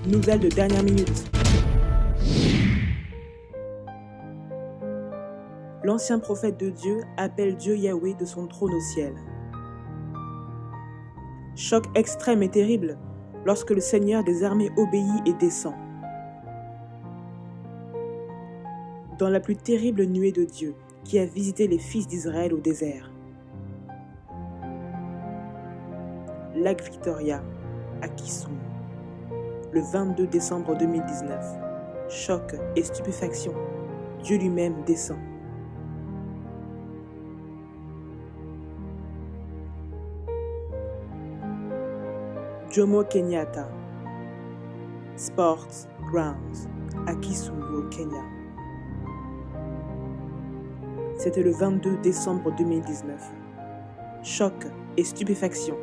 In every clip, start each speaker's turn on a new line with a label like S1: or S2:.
S1: Nouvelles de dernière minute. L'ancien prophète de Dieu appelle Dieu Yahweh de son trône au ciel. Choc extrême et terrible lorsque le Seigneur des armées obéit et descend. Dans la plus terrible nuée de Dieu qui a visité les fils d'Israël au désert. Lac Victoria, à Kisumu, le 22 décembre 2019. Choc et stupéfaction, Dieu lui-même descend. Jomo Kenyatta, Sports Grounds, à Kisumu, au Kenya. C'était le 22 décembre 2019. Choc et stupéfaction,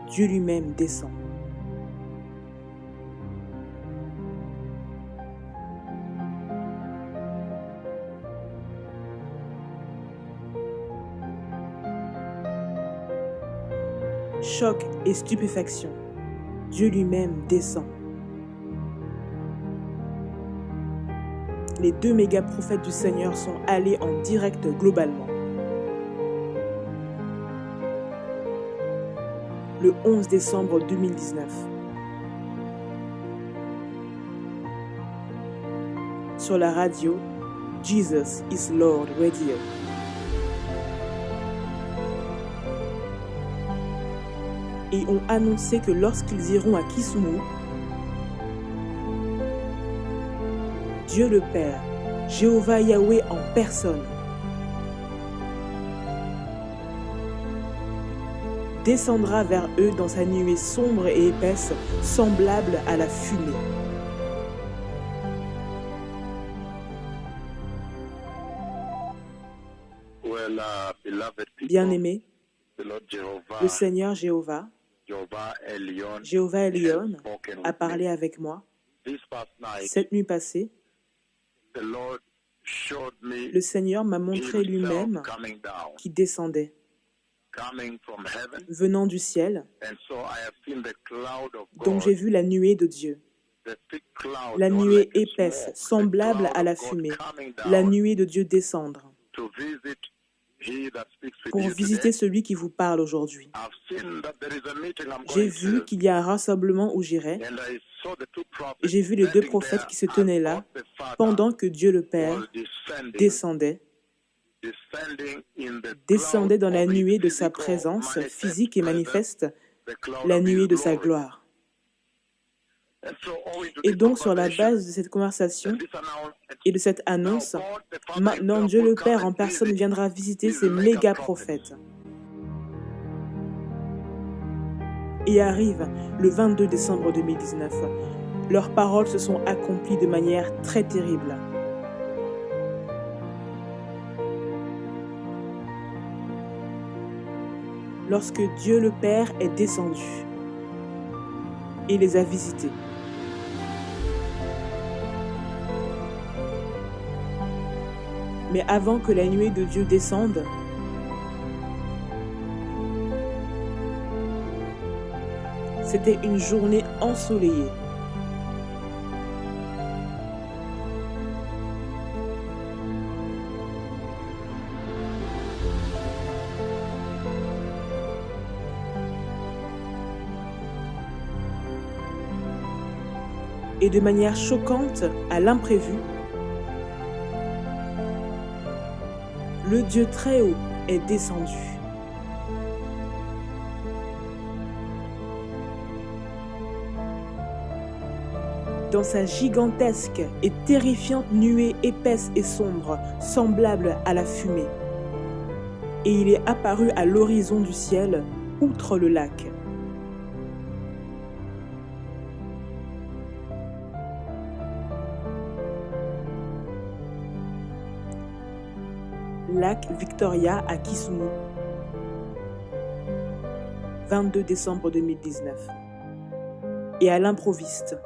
S1: Dieu lui-même descend. Choc et stupéfaction, Dieu lui-même descend. Les deux méga-prophètes du Seigneur sont allés en direct globalement. Le 11 décembre 2019. Sur la radio, Jesus is Lord Radio. Et ont annoncé que lorsqu'ils iront à Kisumu, Dieu le Père, Jéhovah Yahweh en personne, descendra vers eux dans sa nuée sombre et épaisse, semblable à la fumée. Bien-aimés, le Seigneur Jéhovah, Jéhovah Elion, a parlé avec moi. Cette nuit passée, le Seigneur m'a montré lui-même qui descendait, venant du ciel. Donc j'ai vu la nuée de Dieu, la nuée épaisse, semblable à la fumée, la nuée de Dieu descendre, pour visiter celui qui vous parle aujourd'hui. J'ai vu qu'il y a un rassemblement où j'irai, et j'ai vu les deux prophètes qui se tenaient là, pendant que Dieu le Père descendait dans la nuée de sa présence physique et manifeste, la nuée de sa gloire. Et donc, sur la base de cette conversation et de cette annonce, maintenant Dieu le Père en personne viendra visiter ces méga-prophètes. Et arrive le 22 décembre 2019. Leurs paroles se sont accomplies de manière très terrible. Lorsque Dieu le Père est descendu et les a visités. Mais avant que la nuée de Dieu descende, c'était une journée ensoleillée. Et de manière choquante, à l'imprévu, le Dieu très haut est descendu. Dans sa gigantesque et terrifiante nuée épaisse et sombre, semblable à la fumée. Et il est apparu à l'horizon du ciel, outre le lac. Lac Victoria à Kisumu, 22 décembre 2019. Et à l'improviste,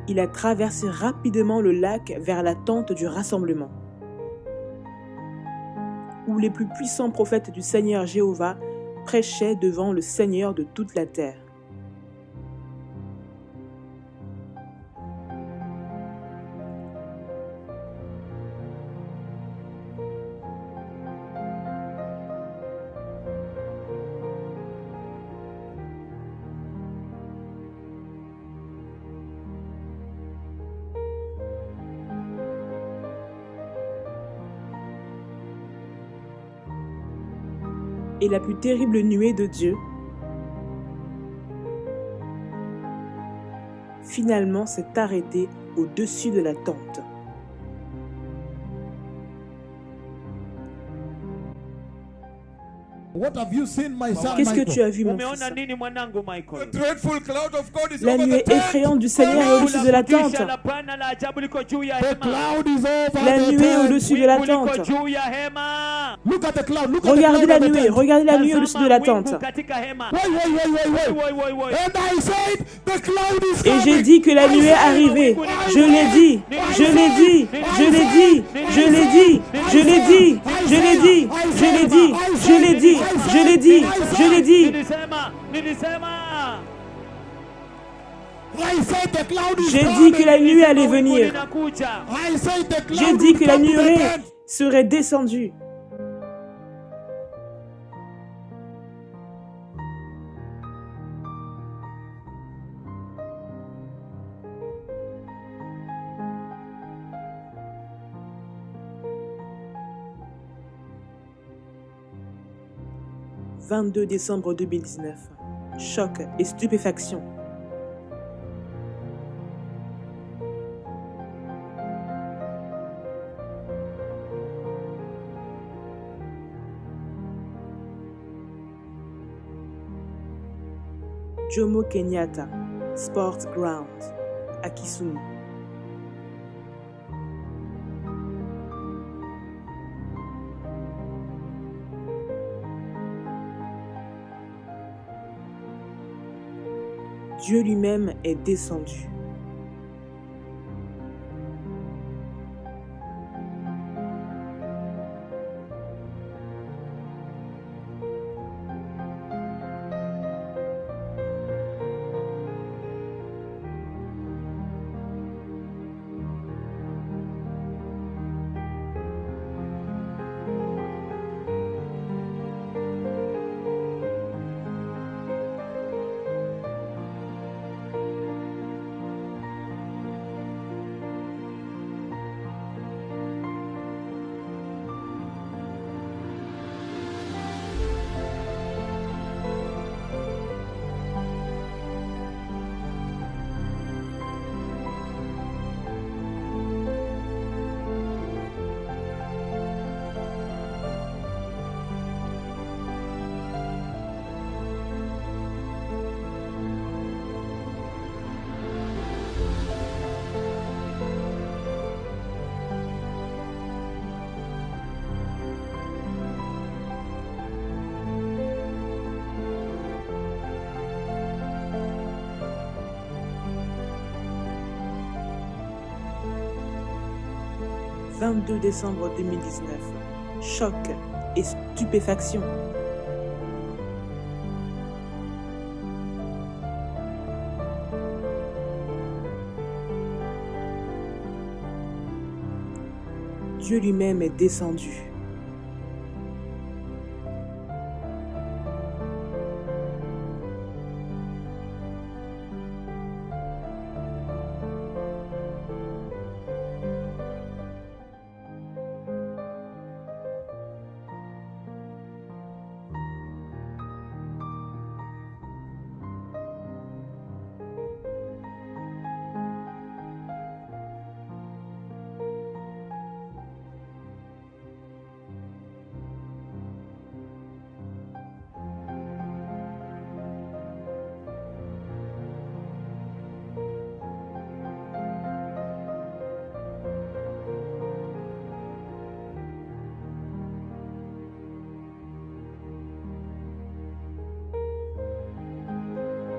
S1: il a traversé rapidement le lac vers la tente du rassemblement, où les plus puissants prophètes du Seigneur Jéhovah prêchaient devant le Seigneur de toute la terre. Et la plus terrible nuée de Dieu, finalement, s'est arrêtée au-dessus de la tente. Qu'est-ce que tu as vu, mon fils? La nuée effrayante du Seigneur est au-dessus de la tente. La nuée est au-dessus de la tente. Regardez la nuée au-dessus de la tente. Et j'ai dit que la nuée est arrivée. Je l'ai dit, je l'ai dit, je l'ai dit, je l'ai dit, je l'ai dit, je l'ai dit, je l'ai dit, je l'ai dit, je l'ai dit, je l'ai dit. J'ai dit que la nuée allait venir. J'ai dit que la nuée serait descendue. « 22 décembre 2019. Choc et stupéfaction. Jomo Kenyatta, Sports Ground, à Kisumu. Dieu lui-même est descendu. « 22 décembre 2019. Choc et stupéfaction. » Dieu lui-même est descendu.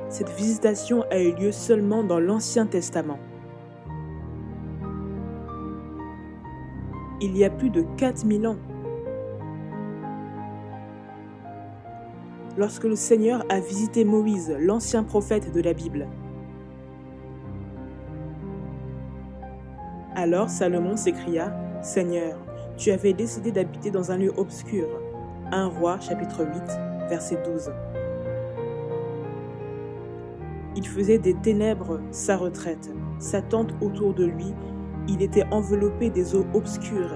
S1: Cette visitation a eu lieu seulement dans l'Ancien Testament. Il y a plus de 4000 ans. Lorsque le Seigneur a visité Moïse, l'ancien prophète de la Bible. Alors Salomon s'écria, « Seigneur, tu avais décidé d'habiter dans un lieu obscur. » 1 Roi, chapitre 8, verset 12. Il faisait des ténèbres sa retraite, sa tente autour de lui, il était enveloppé des eaux obscures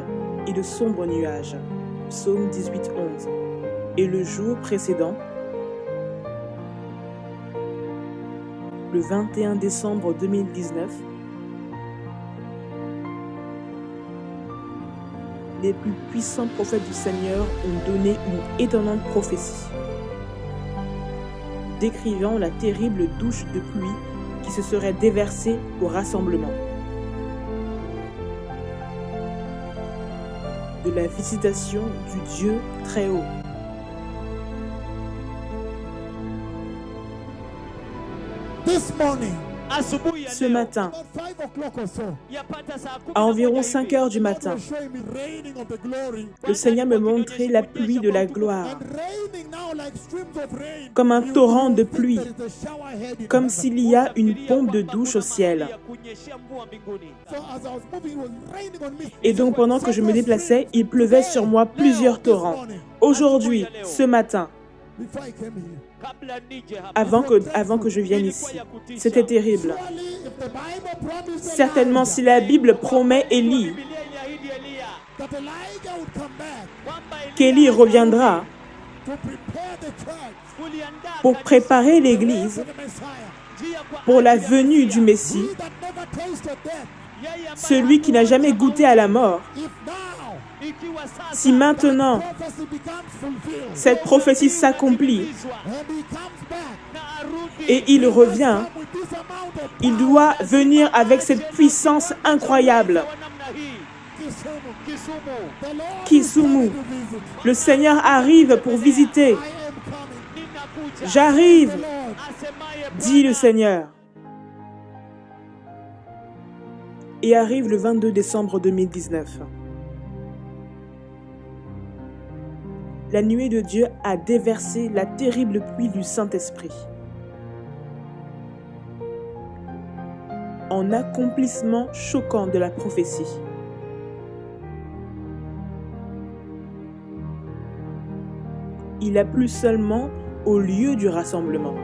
S1: et de sombres nuages. Psaume 18, 11. Et le jour précédent, le 21 décembre 2019, les plus puissants prophètes du Seigneur ont donné une étonnante prophétie, décrivant la terrible douche de pluie qui se serait déversée au rassemblement. De la visitation du Dieu très haut. Ce matin, à environ 5 heures du matin, le Seigneur me montrait la pluie de la gloire, comme un torrent de pluie, comme s'il y a une pompe de douche au ciel. Et donc pendant que je me déplaçais, il pleuvait sur moi plusieurs torrents. Aujourd'hui, ce matin, avant que je vienne ici, c'était terrible. Certainement, si la Bible promet Élie, qu'Élie reviendra pour préparer l'Église pour la venue du Messie, celui qui n'a jamais goûté à la mort, si maintenant cette prophétie s'accomplit et il revient, il doit venir avec cette puissance incroyable. Kisumu, le Seigneur arrive pour visiter. J'arrive, dit le Seigneur. Et arrive le 22 décembre 2019. La nuée de Dieu a déversé la terrible pluie du Saint-Esprit. En accomplissement choquant de la prophétie. Il a plu seulement au lieu du rassemblement.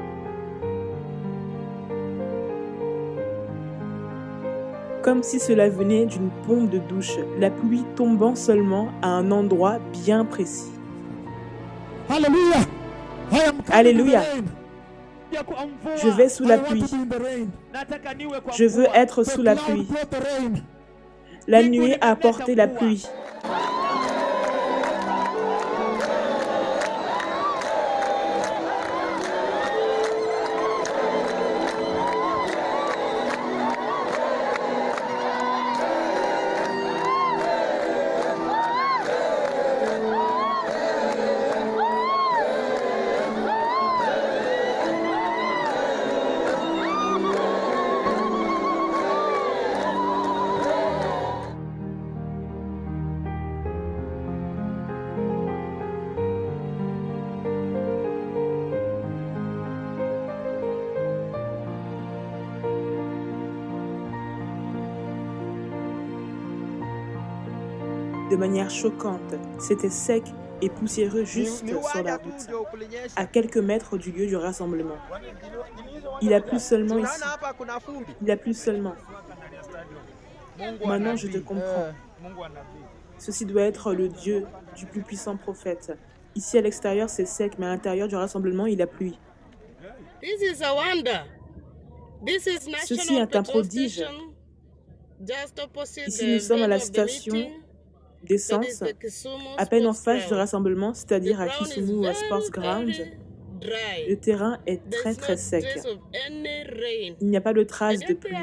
S1: Comme si cela venait d'une pompe de douche, la pluie tombant seulement à un endroit bien précis. Alléluia. Je vais sous la pluie. Je veux être sous la pluie. La nuée a apporté la pluie. De manière choquante, c'était sec et poussiéreux juste sur la route, à quelques mètres du lieu du rassemblement. Il a plu seulement ici. Il a plu seulement. Maintenant, je te comprends. Ceci doit être le Dieu du plus puissant prophète. Ici, à l'extérieur, c'est sec, mais à l'intérieur du rassemblement, il a plu. Ceci est un prodige. Ici, nous sommes à la station d'essence, à peine en face du rassemblement, c'est-à-dire à Kisumu Sports Ground. Le terrain est très sec. Il n'y a pas de traces de pluie.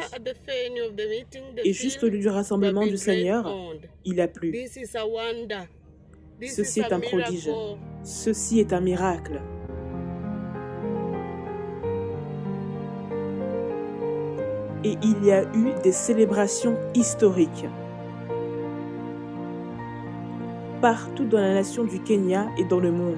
S1: Et juste au lieu du rassemblement du Seigneur, il a plu. Ceci est un prodige. Ceci est un miracle. Et il y a eu des célébrations historiques. Partout dans la nation du Kenya et dans le monde.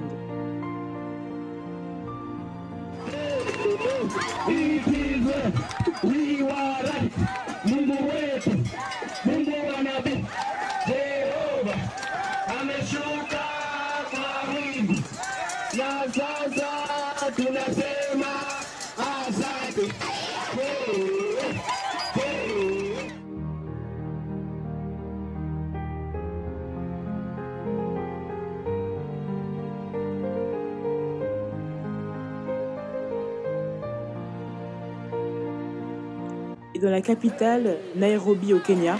S1: dans la capitale Nairobi au Kenya.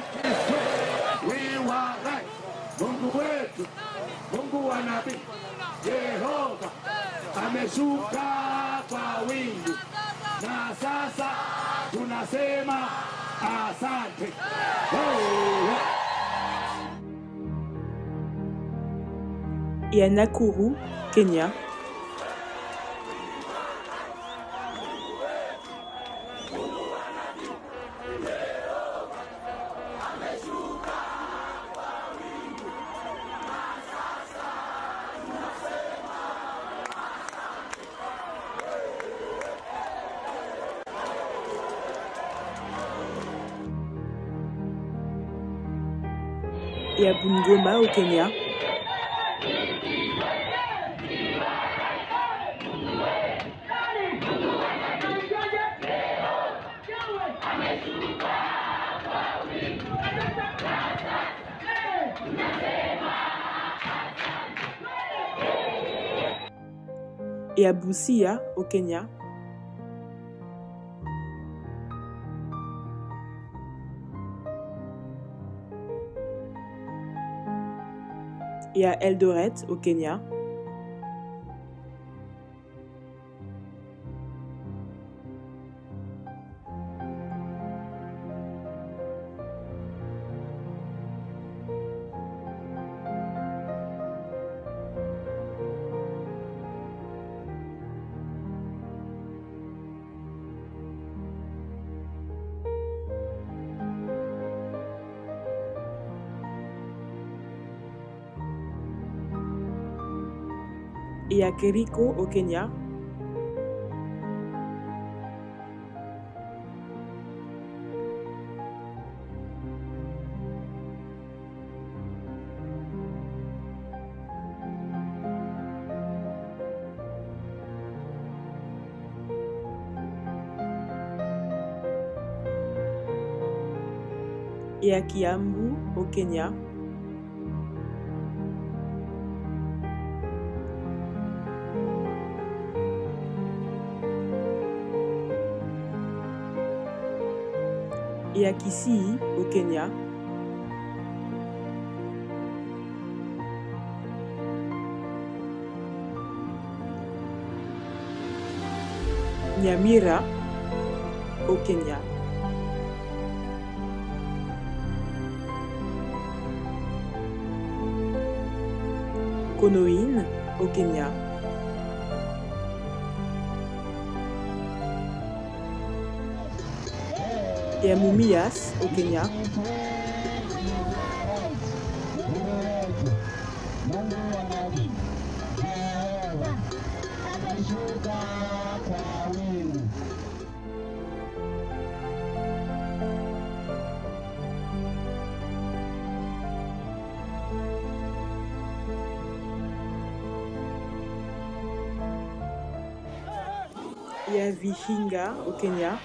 S1: Et à Nakuru, Kenya. Et à Bungoma au Kenya. Et à Busia au Kenya. Et à Eldoret au Kenya. Et à Kericho au Kenya. Et à Kiambu au Kenya. Et à Kisii au Kenya. Nyamira au Kenya. Konoin au Kenya. Et à Mumias au Kenya. Et à Vihinga au Kenya.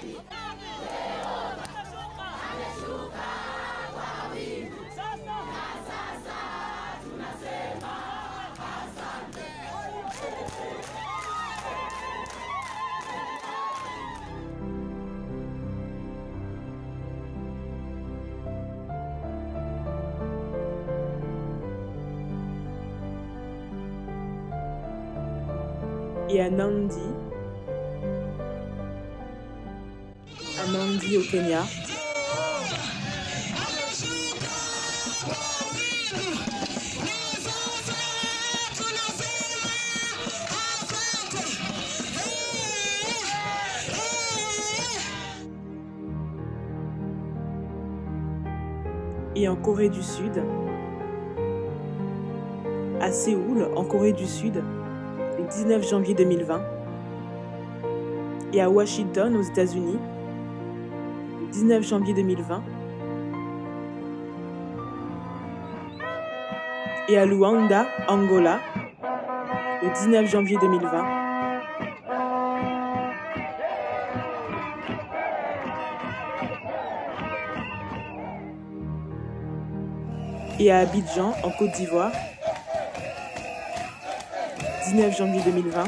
S1: Et à Nandi au Kenya. Et en Corée du Sud, à Séoul, en Corée du Sud, le 19 janvier 2020, et à Washington, aux États-Unis, le 19 janvier 2020, et à Luanda, Angola, le 19 janvier 2020, et à Abidjan, en Côte d'Ivoire, 19 janvier 2020,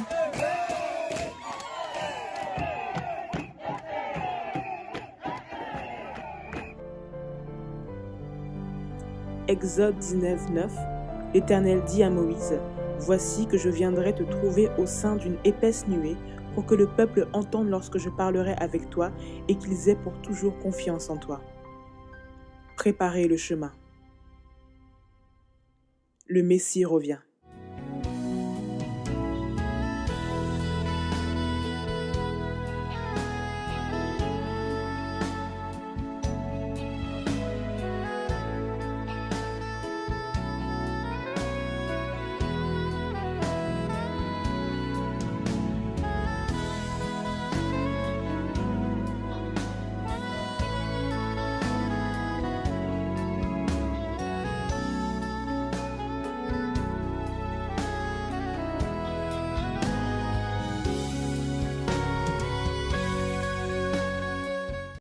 S1: Exode 19, 9, l'Éternel dit à Moïse, « Voici que je viendrai te trouver au sein d'une épaisse nuée, pour que le peuple entende lorsque je parlerai avec toi et qu'ils aient pour toujours confiance en toi. » Préparez le chemin. Le Messie revient.